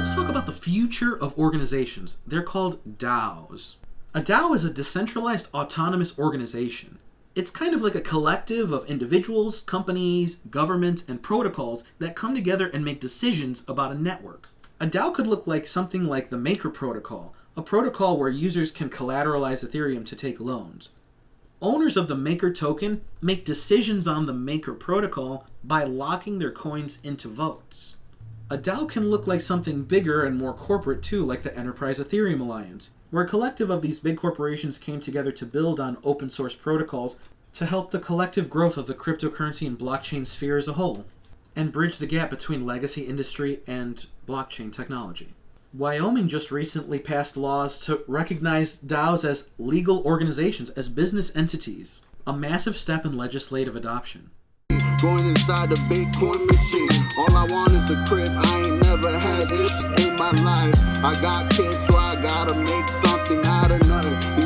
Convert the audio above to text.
Let's talk about the future of organizations. They're called DAOs. A DAO is a decentralized autonomous organization. It's kind of like a collective of individuals, companies, governments, and protocols that come together and make decisions about a network. A DAO could look like something like the Maker Protocol, a protocol where users can collateralize Ethereum to take loans. Owners of the Maker token make decisions on the Maker Protocol by locking their coins into votes. A DAO can look like something bigger and more corporate too, like the Enterprise Ethereum Alliance, where a collective of these big corporations came together to build on open source protocols to help the collective growth of the cryptocurrency and blockchain sphere as a whole, and bridge the gap between legacy industry and blockchain technology. Wyoming just recently passed laws to recognize DAOs as legal organizations, as business entities, a massive step in legislative adoption. Going inside the Bitcoin machine. All I want is a crib. I ain't never had this in my life. I got kids, so I gotta make something out of nothing.